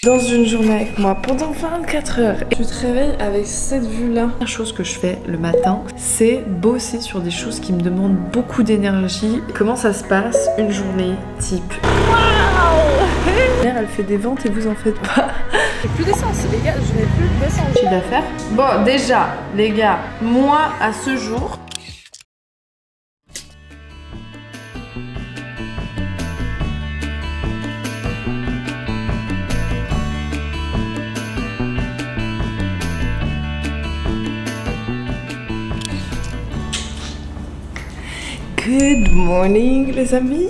dans une journée avec moi pendant 24 heures. Et tu te réveilles avec cette vue-là. La chose que je fais le matin, c'est bosser sur des choses qui me demandent beaucoup d'énergie. Comment ça se passe une journée type? Waouh! Elle fait des ventes et vous en faites pas. J'ai plus d'essence, les gars, je n'ai plus d'essence. Chiffre d'affaires. Bon, déjà, les gars, moi à ce jour. Good morning les amis,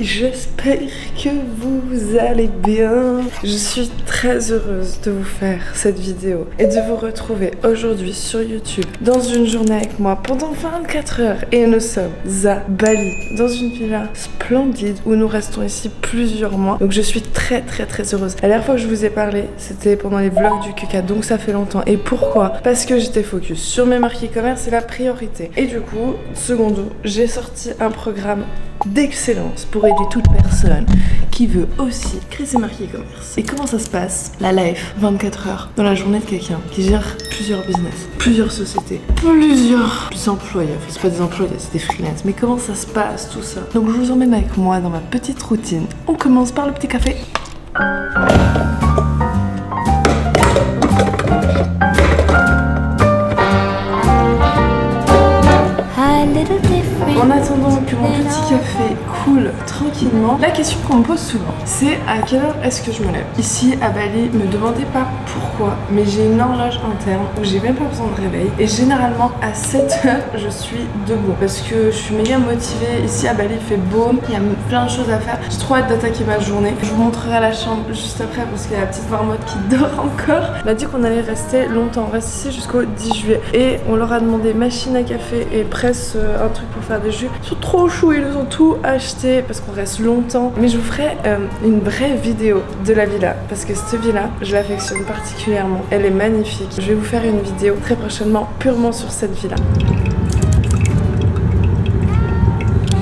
j'espère que vous allez bien. Je suis très heureuse de vous faire cette vidéo et de vous retrouver aujourd'hui sur YouTube dans une journée avec moi pendant 24 heures. Et nous sommes à Bali, dans une villa splendide où nous restons ici plusieurs mois. Donc je suis très heureuse. La dernière fois que je vous ai parlé, c'était pendant les vlogs du QK, donc ça fait longtemps. Et pourquoi? Parce que j'étais focus sur mes marques e-commerce, c'est la priorité. Et du coup, secondo, j'ai sorti un programme d'excellence pour aider toute personne qui veut aussi créer ses marques e-commerce. Et comment ça se passe? La life, 24 heures dans la journée de quelqu'un qui gère plusieurs business, plusieurs sociétés, plusieurs employés. Enfin, c'est pas des employés, c'est des freelance. Mais comment ça se passe tout ça? Donc je vous emmène avec moi dans ma petite routine. On commence par le petit café. En attendant que mon petit café coule tranquillement, la question qu'on me pose souvent, c'est à quelle heure est-ce que je me lève? Ici à Bali, me demandez pas pourquoi, mais j'ai une horloge interne où j'ai même pas besoin de réveil. Et généralement à 7 heures, je suis debout parce que je suis méga motivée. Ici à Bali, il fait beau, il y a plein de choses à faire. J'ai trop hâte d'attaquer ma journée. Je vous montrerai la chambre juste après parce qu'il y a la petite marmotte qui dort encore. On a dit qu'on allait rester longtemps. On reste ici jusqu'au 10 juillet. Et on leur a demandé machine à café et presse, un truc pour faire des jus. Ils sont trop chou, ils nous ont tout acheté parce qu'on reste longtemps. Mais je vous ferai une vraie vidéo de la villa parce que cette villa, je l'affectionne particulièrement. Elle est magnifique. Je vais vous faire une vidéo très prochainement purement sur cette villa.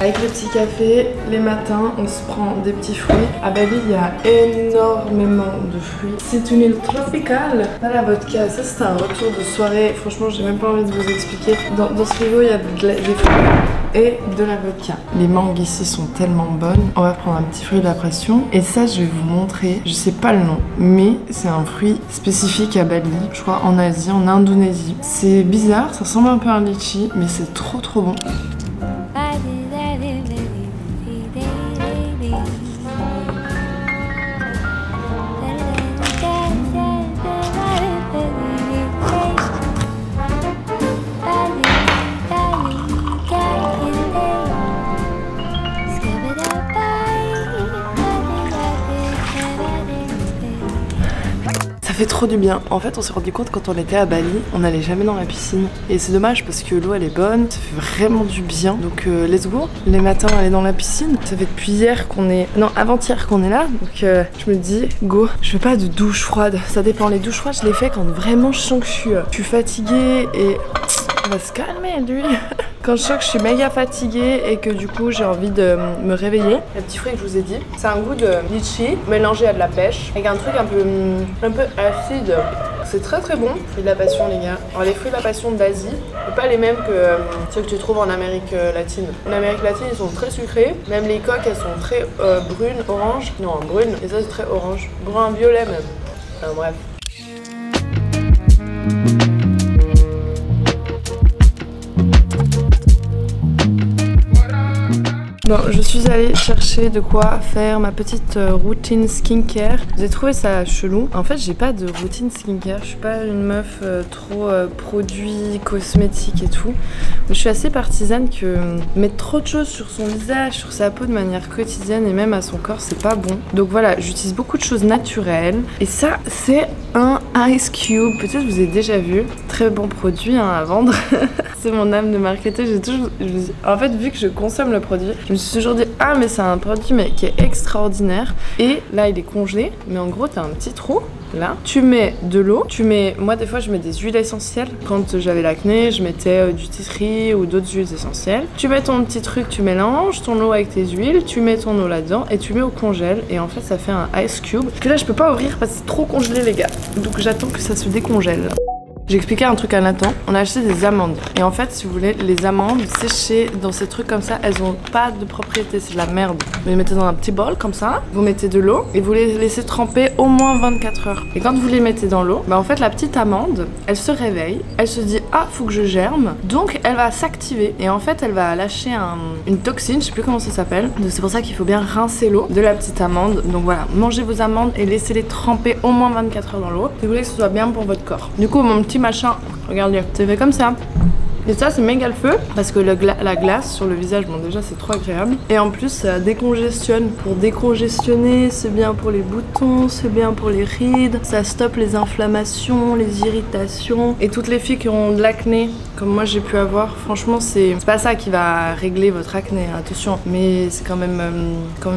Avec le petit café, les matins, on se prend des petits fruits. À Bali, il y a énormément de fruits. C'est une île tropicale. Là, la vodka, ça c'est un retour de soirée. Franchement, j'ai même pas envie de vous expliquer. Dans ce frigo, il y a des fruits et de la vodka. Les mangues ici sont tellement bonnes. On va prendre un petit fruit de la pression. Et ça, je vais vous montrer. Je sais pas le nom, mais c'est un fruit spécifique à Bali. Je crois en Asie, en Indonésie. C'est bizarre, ça ressemble un peu à un litchi, mais c'est trop bon. Ça fait trop du bien. En fait, on s'est rendu compte quand on était à Bali, on n'allait jamais dans la piscine. Et c'est dommage parce que l'eau elle est bonne, ça fait vraiment du bien. Donc let's go. Les matins aller dans la piscine. Ça fait depuis hier qu'on est... Non, avant-hier qu'on est là. Donc je me dis, go. Je veux pas de douche froide. Ça dépend. Les douches froides, je les fais quand vraiment je sens que je suis fatiguée et... On va se calmer lui. Quand je sens que je suis méga fatiguée et que du coup j'ai envie de me réveiller. Le petit fruit que je vous ai dit, c'est un goût de litchi mélangé à de la pêche avec un truc un peu acide. C'est très bon. Fruits de la passion les gars. Alors les fruits de la passion d'Asie, c'est pas les mêmes que ceux que tu trouves en Amérique latine. En Amérique latine ils sont très sucrés. Même les coques elles sont très brunes, orange. Non brunes et ça c'est très orange. Brun violet même. Enfin bref. Bon, je suis allée chercher de quoi faire ma petite routine skincare. J'ai trouvé ça chelou. En fait, j'ai pas de routine skincare. Je suis pas une meuf trop produits, cosmétiques et tout. Je suis assez partisane que mettre trop de choses sur son visage, sur sa peau de manière quotidienne et même à son corps, c'est pas bon. Donc voilà, j'utilise beaucoup de choses naturelles. Et ça, c'est un Ice Cube. Peut-être vous avez déjà vu. Très bon produit hein, à vendre. C'est mon âme de marketeur. En fait, vu que je consomme le produit, je me suis toujours dit ah mais c'est un produit mais qui est extraordinaire. Et là il est congelé, mais en gros t'as un petit trou. Là, tu mets de l'eau, moi des fois je mets des huiles essentielles. Quand j'avais l'acné, je mettais du tea tree ou d'autres huiles essentielles. Tu mets ton petit truc, tu mélanges ton eau avec tes huiles, tu mets ton eau là-dedans et tu mets au congèle. Et en fait ça fait un ice cube. Que là je peux pas ouvrir parce que c'est trop congelé les gars. Donc j'attends que ça se décongèle. J'ai expliqué un truc à Nathan, on a acheté des amandes. Et en fait, si vous voulez, les amandes séchées dans ces trucs comme ça, elles ont pas de propriété, c'est de la merde. Vous les mettez dans un petit bol comme ça, vous mettez de l'eau et vous les laissez tremper au moins 24 heures. Et quand vous les mettez dans l'eau, bah en fait la petite amande, elle se réveille, elle se dit ah faut que je germe, donc elle va s'activer et en fait elle va lâcher une toxine, je sais plus comment ça s'appelle. Donc c'est pour ça qu'il faut bien rincer l'eau de la petite amande. Donc voilà, mangez vos amandes et laissez-les tremper au moins 24 heures dans l'eau. Si vous voulez que ce soit bien pour votre corps. Du coup mon petit machin, regardez, c'est fait comme ça. Et ça c'est méga le feu parce que la glace sur le visage, bon déjà c'est trop agréable. Et en plus ça décongestionne. Pour décongestionner, c'est bien pour les boutons, c'est bien pour les rides. Ça stoppe les inflammations, les irritations. Et toutes les filles qui ont de l'acné, comme moi j'ai pu avoir, franchement c'est pas ça qui va régler votre acné, attention. Mais c'est quand même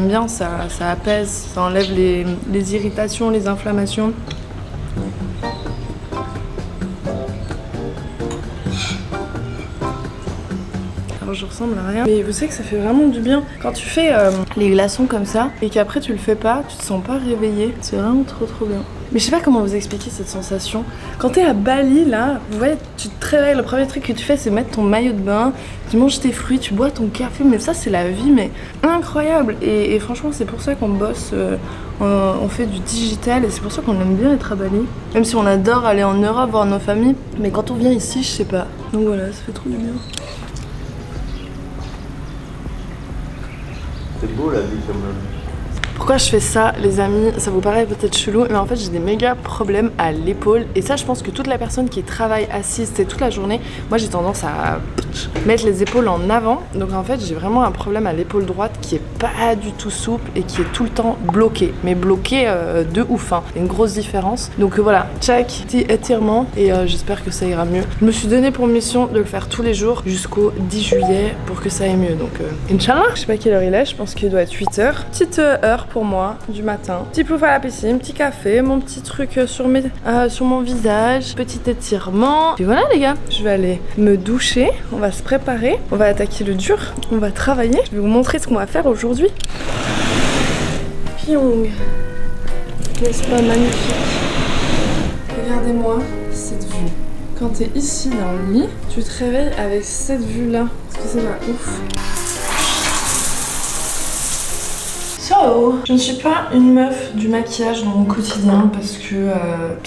bien, ça apaise, ça enlève les irritations, les inflammations. Alors je ressemble à rien, mais vous savez que ça fait vraiment du bien quand tu fais les glaçons comme ça et qu'après tu le fais pas, tu te sens pas réveillé, c'est vraiment trop bien. Mais je sais pas comment vous expliquer cette sensation. Quand t'es à Bali là, vous voyez, tu te réveilles, le premier truc que tu fais c'est mettre ton maillot de bain, tu manges tes fruits, tu bois ton café, mais ça c'est la vie mais incroyable. Et franchement c'est pour ça qu'on bosse, on fait du digital et c'est pour ça qu'on aime bien être à Bali. Même si on adore aller en Europe voir nos familles, mais quand on vient ici je sais pas. Donc voilà, ça fait trop du bien. C'est beau la vie quand même. Pourquoi je fais ça les amis? Ça vous paraît peut-être chelou, mais en fait j'ai des méga problèmes à l'épaule. Et ça je pense que toute la personne qui travaille assise toute la journée, moi j'ai tendance à mettre les épaules en avant. Donc en fait j'ai vraiment un problème à l'épaule droite qui est pas du tout souple et qui est tout le temps bloquée. Mais bloquée de ouf, hein. Une grosse différence. Donc voilà, check, petit étirement et j'espère que ça ira mieux. Je me suis donné pour mission de le faire tous les jours jusqu'au 10 juillet pour que ça aille mieux. Donc Inch'Allah. Je sais pas quelle heure il est, je pense qu'il doit être 8 h. Petite heure pour moi du matin. Petit pouf à la piscine, petit café, mon petit truc sur mon visage, petit étirement. Et voilà les gars, je vais aller me doucher, on va se préparer, on va attaquer le dur, on va travailler. Je vais vous montrer ce qu'on va faire aujourd'hui. Pyong. N'est-ce pas magnifique? Regardez-moi cette vue. Quand t'es ici dans le lit, tu te réveilles avec cette vue là. Est-ce que c'est pas ouf? So, je ne suis pas une meuf du maquillage dans mon quotidien parce que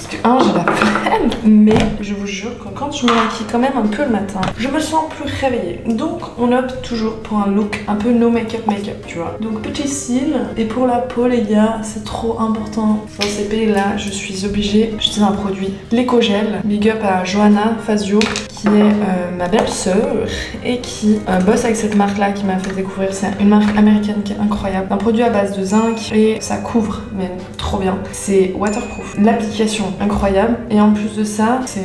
j'ai la flemme, mais je vous jure que quand je me maquille quand même un peu le matin, je me sens plus réveillée. Donc on opte toujours pour un look un peu no make-up, tu vois. Donc petit cils, et pour la peau les gars, c'est trop important. Dans ces pays là, je suis obligée d'utiliser un produit, l'Ecogel. Big up à Johanna Fazio, qui est ma belle-sœur et qui bosse avec cette marque là qui m'a fait découvrir. C'est une marque américaine qui est incroyable. Un produit à base de zinc et ça couvre, mais trop bien. C'est waterproof. L'application incroyable et en plus de ça, c'est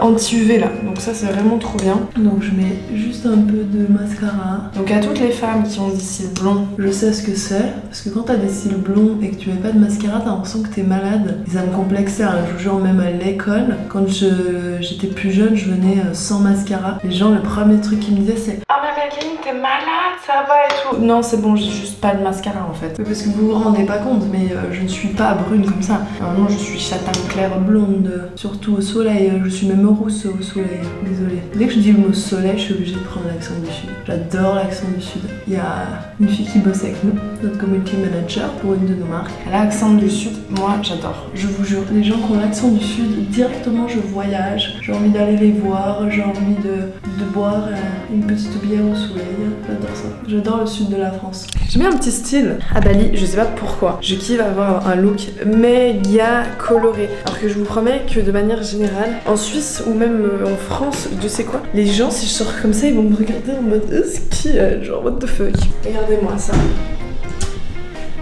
anti-UV là. Donc ça c'est vraiment trop bien. Donc je mets juste un peu de mascara. Donc à toutes les femmes qui ont des cils blonds, je sais ce que c'est. Parce que quand t'as des cils blonds et que tu mets pas de mascara, t'as l'impression que t'es malade. Et ça me complexait, hein. Je vous jure, même à l'école, quand j'étais plus jeune, je venais sans mascara. Les gens, le premier truc qu'ils me disaient c'est « Ah mais Magali, t'es malade, ça va et tout ». Non c'est bon, j'ai juste pas de mascara en fait. Parce que vous vous rendez pas compte, mais je ne suis pas brune comme ça. Non, je suis châtain clair blonde, surtout au soleil. Je suis même rousse au soleil, désolée. Dès que je dis le mot soleil, je suis obligée de prendre l'accent du sud. J'adore l'accent du sud. Il y a une fille qui bosse avec nous, notre community manager pour une de nos marques. Elle a l'accent du sud, moi j'adore. Je vous jure, les gens qui ont l'accent du sud, directement je voyage. J'ai envie d'aller les voir, j'ai envie de boire une petite bière au soleil. J'adore ça. J'adore le sud de la France. J'ai mis un petit style à Bali, je sais pas pourquoi. Je kiffe avoir un look méga coloré. Alors que je vous promets que de manière générale, en Suisse ou même en France, je sais quoi, les gens si je sors comme ça, ils vont me regarder en mode ce qui est genre what the fuck. Regardez-moi ça.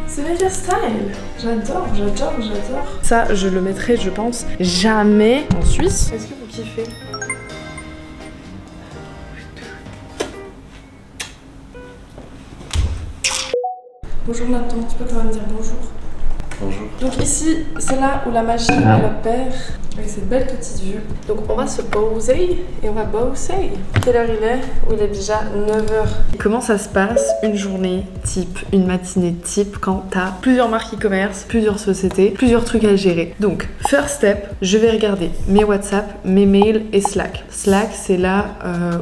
C'est méga style. J'adore. Ça, je le mettrai, je pense, jamais en Suisse. Est-ce que vous kiffez? Bonjour Nathan, tu peux quand même dire bonjour. Bonjour. Donc ici, c'est là où la magie elle opère, avec cette belle petite vue. Donc on va se poser et on va bosser. Quelle heure il est? Il est déjà 9h. Comment ça se passe une journée type, une matinée type quand t'as plusieurs marques e-commerce, plusieurs sociétés, plusieurs trucs à gérer? Donc, first step, je vais regarder mes WhatsApp, mes mails et Slack. Slack, c'est là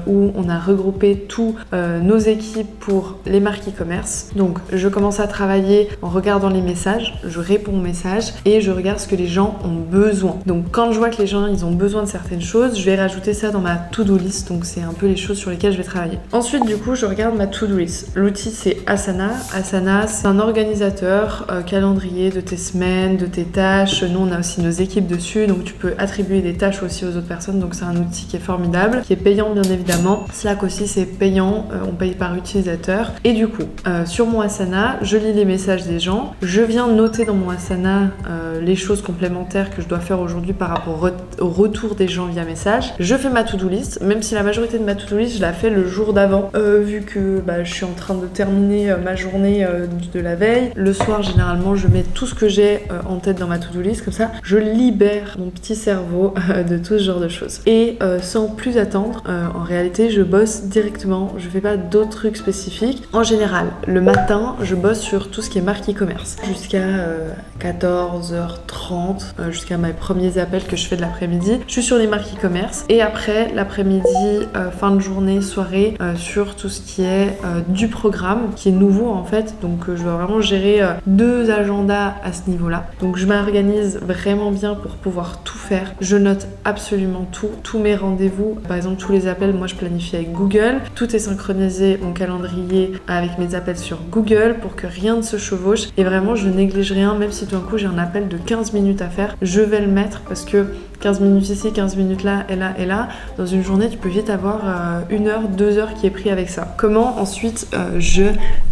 où on a regroupé tous nos équipes pour les marques e-commerce. Donc, je commence à travailler en regardant les messages, je réponds aux messages et je regarde ce que les gens ont besoin. Donc, quand je vois que les gens ils ont besoin de certaines choses, je vais rajouter ça dans ma to-do list. Donc, c'est un peu les choses sur lesquelles je vais travailler. Ensuite, du coup, je regarde ma to-do list. L'outil, c'est Asana. Asana, c'est un organisateur calendrier de tes semaines, de tes tâches. Nous, on a aussi nos équipes dessus, donc tu peux attribuer des tâches aussi aux autres personnes. Donc, c'est un outil qui est formidable, qui est payant bien évidemment. Slack aussi, c'est payant. On paye par utilisateur. Et du coup, sur mon Asana, je lis les messages des gens. Je viens noter dans mon Asana les choses complémentaires que je dois faire aujourd'hui par rapport au retour des gens via message. Je fais ma to-do list, même si la majorité de ma to-do list, je la fais le jour d'avant, vu que je suis en train de terminer ma journée de la veille. Le soir, généralement, je mets tout ce que j'ai en tête dans ma to-do list, comme ça, je libère mon petit cerveau de tout ce genre de choses. Et sans plus attendre, en réalité, je bosse directement, je fais pas d'autres trucs spécifiques. En général, le matin, je bosse sur tout ce qui est marque e-commerce, jusqu'à 14h30, jusqu'à mes premiers appels que je fais de l'après-midi. Je suis sur les marques e-commerce et après, l'après-midi, fin de journée, soirée, sur tout ce qui est du programme, qui est nouveau en fait. Donc je dois vraiment gérer 2 agendas à ce niveau-là. Donc je m'organise vraiment bien pour pouvoir tout faire. Je note absolument tout, tous mes rendez-vous. Par exemple, tous les appels, moi je planifie avec Google. Tout est synchronisé, mon calendrier, avec mes appels sur Google pour que rien ne se chevauche. Et vraiment, je néglige rien, même si tout d'un coup j'ai un appel de 15 minutes à faire, je vais le mettre parce que 15 minutes ici, 15 minutes là, et là, et là. Dans une journée, tu peux vite avoir 1 heure, 2 heures qui est pris avec ça. Comment ensuite je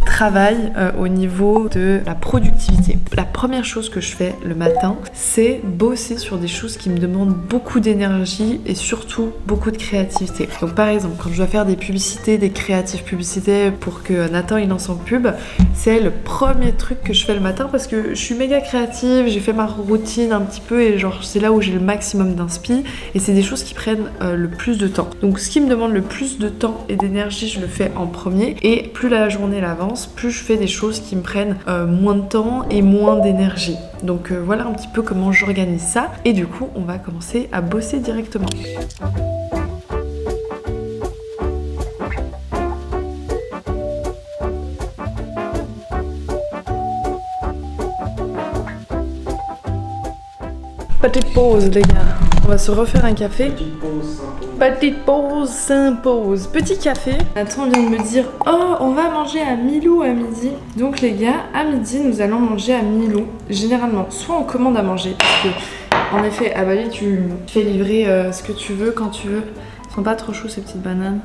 travaille au niveau de la productivité? La première chose que je fais le matin, c'est bosser sur des choses qui me demandent beaucoup d'énergie et surtout beaucoup de créativité. Donc par exemple, quand je dois faire des publicités, des créatives publicités pour que Nathan il lance en pub, c'est le premier truc que je fais le matin parce que je suis méga créative, j'ai fait ma routine un petit peu et genre c'est là où j'ai le maximum d'inspi et c'est des choses qui prennent le plus de temps. Donc ce qui me demande le plus de temps et d'énergie, je le fais en premier et plus la journée avance, plus je fais des choses qui me prennent moins de temps et moins d'énergie. Donc voilà un petit peu comment j'organise ça et du coup on va commencer à bosser directement. Petite pause les gars, on va se refaire un café. Petite pause s'impose. Petit café. Nathan vient de me dire oh on va manger à Milou à midi. Donc les gars, à midi nous allons manger à Milou. Généralement, soit on commande à manger, parce que en effet à Bali tu fais livrer ce que tu veux quand tu veux. Ils sont pas trop chauds ces petites bananes.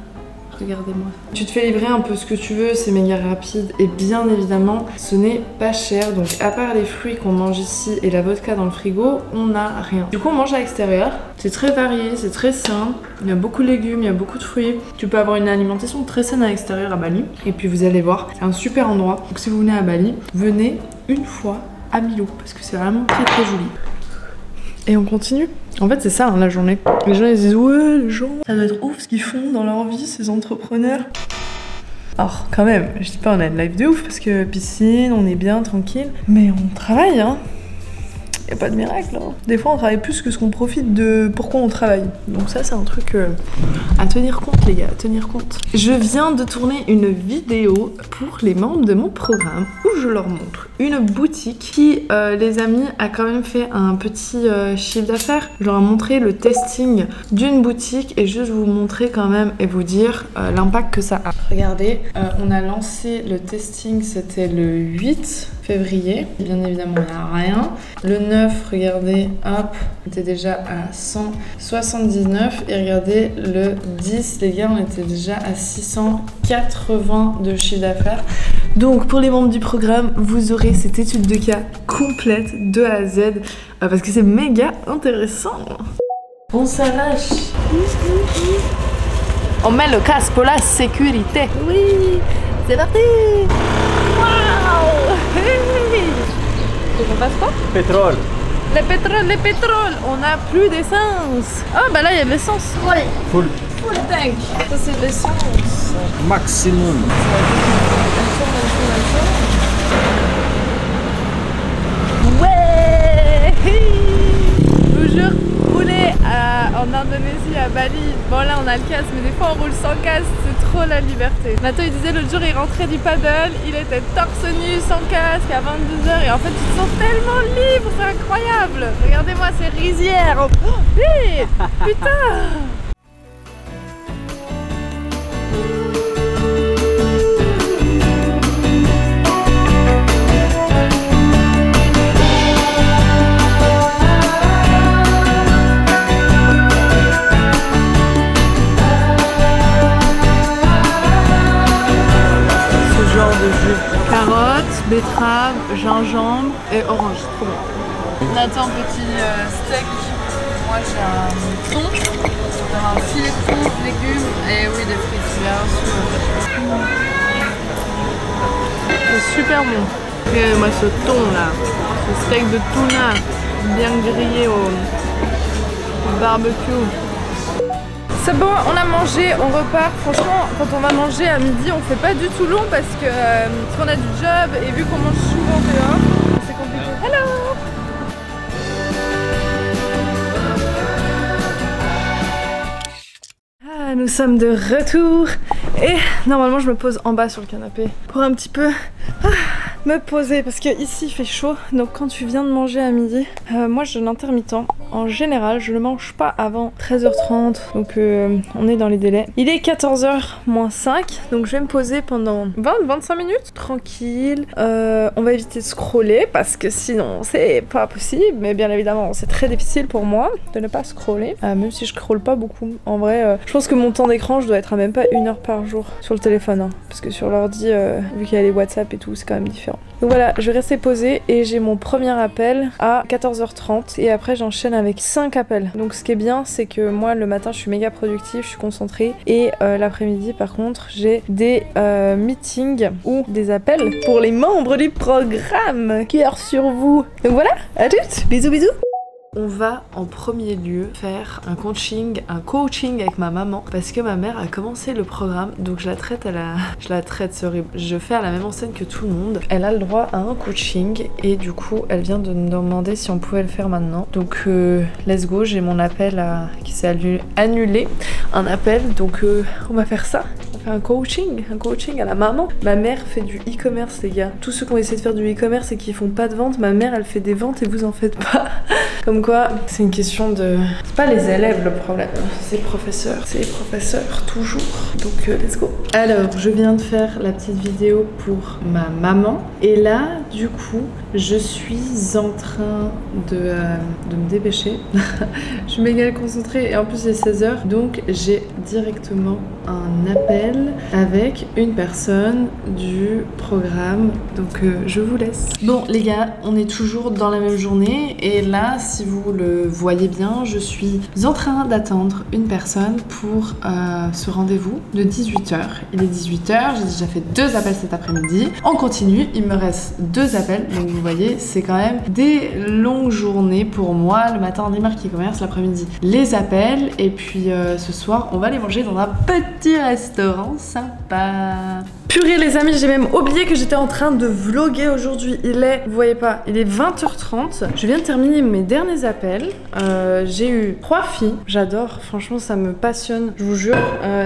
Regardez-moi. Tu te fais livrer un peu ce que tu veux, c'est méga rapide et bien évidemment ce n'est pas cher. Donc à part les fruits qu'on mange ici et la vodka dans le frigo, on n'a rien. Du coup on mange à l'extérieur, c'est très varié, c'est très sain, il y a beaucoup de légumes, il y a beaucoup de fruits. Tu peux avoir une alimentation très saine à l'extérieur à Bali. Et puis vous allez voir, c'est un super endroit. Donc si vous venez à Bali, venez une fois à Milou parce que c'est vraiment très très joli. Et on continue. En fait, c'est ça hein, la journée. Les gens ils disent ouais, les gens, ça doit être ouf ce qu'ils font dans leur vie, ces entrepreneurs. Alors, quand même, je dis pas on a une life de ouf parce que piscine, on est bien, tranquille. Mais on travaille, hein. Y a pas de miracle, hein. Des fois, on travaille plus que ce qu'on profite de pourquoi on travaille. Donc ça, c'est un truc à tenir compte, les gars, à tenir compte. Je viens de tourner une vidéo pour les membres de mon programme où je leur montre une boutique qui, les amis, a quand même fait un petit chiffre d'affaires. Je leur ai montré le testing d'une boutique et juste vous montrer quand même et vous dire l'impact que ça a. Regardez, on a lancé le testing, c'était le 8 février. Bien évidemment, il n'y a rien. Le 9, regardez, hop, on était déjà à 179. Et regardez, le 10, les gars, on était déjà à 680 de chiffre d'affaires. Donc, pour les membres du programme, vous aurez cette étude de cas complète de A à Z parce que c'est méga intéressant. On s'arrache. On met le casque pour la sécurité. Oui, c'est parti. Waouh. Faut qu'on fasse quoi? Pétrole. Le pétrole. On n'a plus d'essence. Ah bah là il y a de l'essence. Oui. Full. Full tank. Ça c'est de l'essence. Maximum. Ouais. Je vous jure, rouler en Indonésie, à Bali, bon là on a le casque, mais des fois on roule sans casque, c'est trop la liberté. Nathan il disait l'autre jour, il rentrait du paddle, il était torse nu, sans casque, à 22h, et en fait tu te sens tellement libre, c'est incroyable. Regardez-moi ces rizières. Oh, oui, putain. Carottes, betterave, gingembre et orange. Trop bon. Nathan, petit steak. Moi j'ai un thon, un filet de thon, légumes et oui des frites bien sûr. C'est super bon. Et moi ce thon là, ce steak de tuna bien grillé au barbecue. C'est bon, on a mangé, on repart. Franchement, quand on va manger à midi, on fait pas du tout long parce qu'on a du job et vu qu'on mange souvent dehors, c'est compliqué. Hello! Ah, nous sommes de retour et normalement je me pose en bas sur le canapé pour un petit peu me poser parce que ici il fait chaud. Donc quand tu viens de manger à midi, moi je jeûne intermittent. En général, je ne mange pas avant 13h30, donc on est dans les délais. Il est 14h moins 5, donc je vais me poser pendant 20-25 minutes, tranquille. On va éviter de scroller parce que sinon c'est pas possible, mais bien évidemment c'est très difficile pour moi de ne pas scroller, même si je scrolle pas beaucoup. En vrai, je pense que mon temps d'écran, je dois être à même pas 1 heure par jour sur le téléphone, hein, parce que sur l'ordi, vu qu'il y a les WhatsApp et tout, c'est quand même différent. Donc voilà, je vais rester posée et j'ai mon premier appel à 14h30 et après j'enchaîne avec 5 appels. Donc ce qui est bien, c'est que moi le matin je suis méga productive, je suis concentrée et l'après-midi par contre j'ai des meetings ou des appels pour les membres du programme. Cœur sur vous. Donc voilà, à toutes, bisous bisous. On va en premier lieu faire un coaching avec ma maman parce que ma mère a commencé le programme, donc je la traite c'est horrible, je fais à la même enseigne que tout le monde. Elle a le droit à un coaching et du coup elle vient de nous demander si on pouvait le faire maintenant. Donc let's go, j'ai mon appel qui s'est annulé, un appel, donc on va faire ça. Un coaching à la maman. Ma mère fait du e-commerce les gars. Tous ceux qui ont essayé de faire du e-commerce et qui font pas de vente, ma mère elle fait des ventes et vous en faites pas. Comme quoi, c'est une question de... C'est pas les élèves le problème, c'est les professeurs toujours. Donc let's go. Alors, je viens de faire la petite vidéo pour ma maman et là, du coup, je suis en train de me dépêcher. Je suis méga concentrée et en plus il est 16h, donc j'ai directement un appel avec une personne du programme, donc je vous laisse. Bon les gars, on est toujours dans la même journée et là si vous le voyez bien, je suis en train d'attendre une personne pour ce rendez-vous de 18h. Il est 18h, j'ai déjà fait 2 appels cet après-midi. On continue, il me reste 2 appels, donc vous voyez c'est quand même des longues journées pour moi. Le matin on démarre e-commerce, l'après-midi les appels et puis ce soir on va aller manger dans un petit restaurant sympa. Purée les amis, j'ai même oublié que j'étais en train de vlogger aujourd'hui. Il est, vous voyez pas, il est 20h30. Je viens de terminer mes derniers appels. J'ai eu 3 filles. J'adore, franchement ça me passionne. Je vous jure,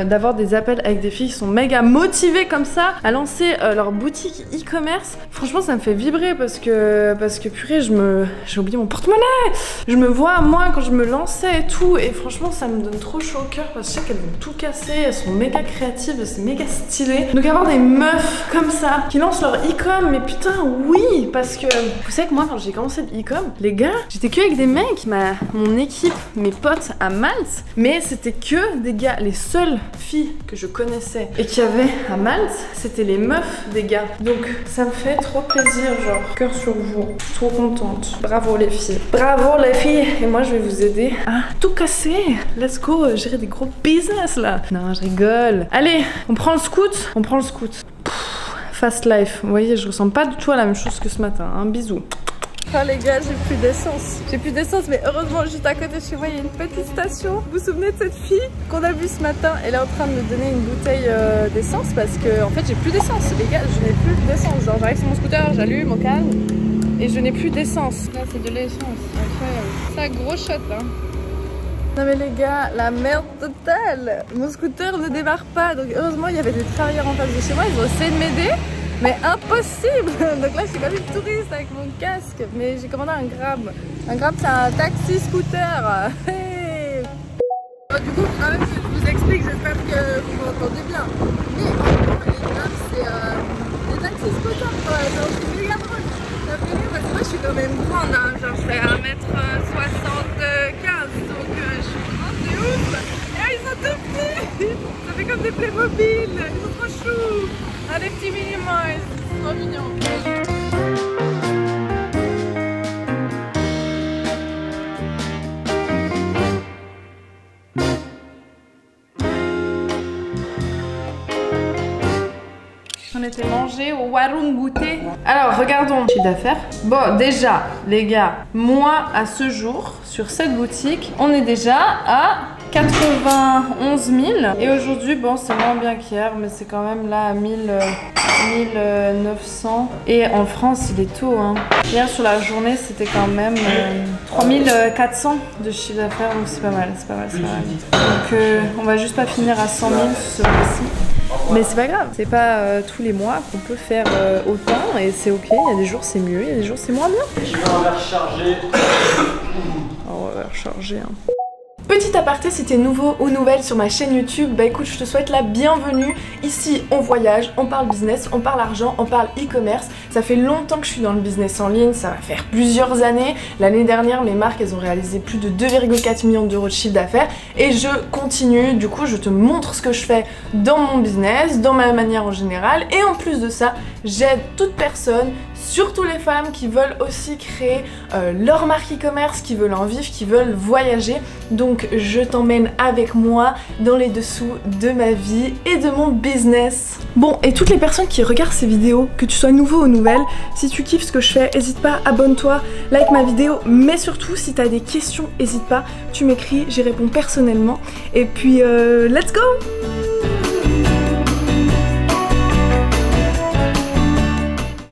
d'avoir des appels avec des filles qui sont méga motivées comme ça à lancer leur boutique e-commerce. Franchement ça me fait vibrer parce que purée, j'ai oublié mon porte-monnaie. Je me vois moi quand je me lançais et tout. Et franchement ça me donne trop chaud au cœur parce que je sais qu'elles vont tout casser. Elles sont méga créatives, c'est méga stylé. Donc avant des meufs comme ça qui lancent leur e-com, mais putain oui, parce que vous savez que moi quand j'ai commencé le e-com, les gars, j'étais que avec des mecs, mon équipe, mes potes à Malte, mais c'était que des gars, les seules filles que je connaissais et qu'il y avait à Malte, c'était les meufs des gars. Donc ça me fait trop plaisir, genre cœur sur vous, je suis trop contente. Bravo les filles, bravo les filles, et moi je vais vous aider à tout casser. Let's go, gérer des gros business là. Non, je rigole. Allez, on prend le scoot, on prend le scoot. Fast life, vous voyez, je ressemble pas du tout à la même chose que ce matin, hein. Bisous. Ah les gars, j'ai plus d'essence. J'ai plus d'essence, mais heureusement, juste à côté de chez moi, il y a une petite station. Vous vous souvenez de cette fille qu'on a vue ce matin? Elle est en train de me donner une bouteille d'essence parce que, en fait, j'ai plus d'essence. Les gars, je n'ai plus d'essence. Genre, j'arrive sur mon scooter, j'allume au calme et je n'ai plus d'essence. Là, c'est de l'essence. Incroyable. C'est un gros shot, hein. Non mais les gars, la merde totale. Mon scooter ne démarre pas. Donc, heureusement, il y avait des travailleurs en face de chez moi. Ils ont essayé de m'aider. Mais impossible. Donc là je suis comme une touriste avec mon casque. Mais j'ai commandé un Grab. Un Grab c'est un taxi scooter. Hey. Du coup quand même je vous explique, j'espère que vous m'entendez bien. Mais en gros les Grabs c'est des taxis scooters quoi. Genre c'est méga drôle. Ça fait rire parce que moi je suis quand même grande hein. Genre je fais 1m75. Donc je suis grande de ouf. Et ils sont tout petits. Ça fait comme des Playmobil. Ils sont trop choux. Ah, des petits mini-mois, c'est trop mignon. On était mangé au Warungouté. Alors, regardons le chiffre d'affaires. Bon, déjà, les gars, moi, à ce jour, sur cette boutique, on est déjà à 91 000. Et aujourd'hui, bon, c'est moins bien qu'hier, mais c'est quand même là à 1900. Et en France, il est tôt, hein. Hier, sur la journée, c'était quand même 3400 de chiffre d'affaires, donc c'est pas mal, c'est pas mal, c'est pas mal. Donc, on va juste pas finir à 100 000 ce mois-ci. Mais c'est pas grave, c'est pas tous les mois qu'on peut faire autant et c'est ok, il y a des jours c'est mieux, il y a des jours c'est moins bien. Je vais en recharger. On va recharger. Hein. Petit aparté, si t'es nouveau ou nouvelle sur ma chaîne YouTube, bah écoute, je te souhaite la bienvenue. Ici, on voyage, on parle business, on parle argent, on parle e-commerce. Ça fait longtemps que je suis dans le business en ligne, ça va faire plusieurs années. L'année dernière, mes marques, elles ont réalisé plus de 2,4 millions d'euros de chiffre d'affaires et je continue. Du coup, je te montre ce que je fais dans mon business, dans ma manière en général. Et en plus de ça, j'aide toute personne, surtout les femmes qui veulent aussi créer leur marque e-commerce, qui veulent en vivre, qui veulent voyager. Donc je t'emmène avec moi dans les dessous de ma vie et de mon business. Bon, et toutes les personnes qui regardent ces vidéos, que tu sois nouveau ou nouvelle, si tu kiffes ce que je fais, n'hésite pas, abonne-toi, like ma vidéo, mais surtout si tu as des questions, n'hésite pas, tu m'écris, j'y réponds personnellement. Et puis let's go!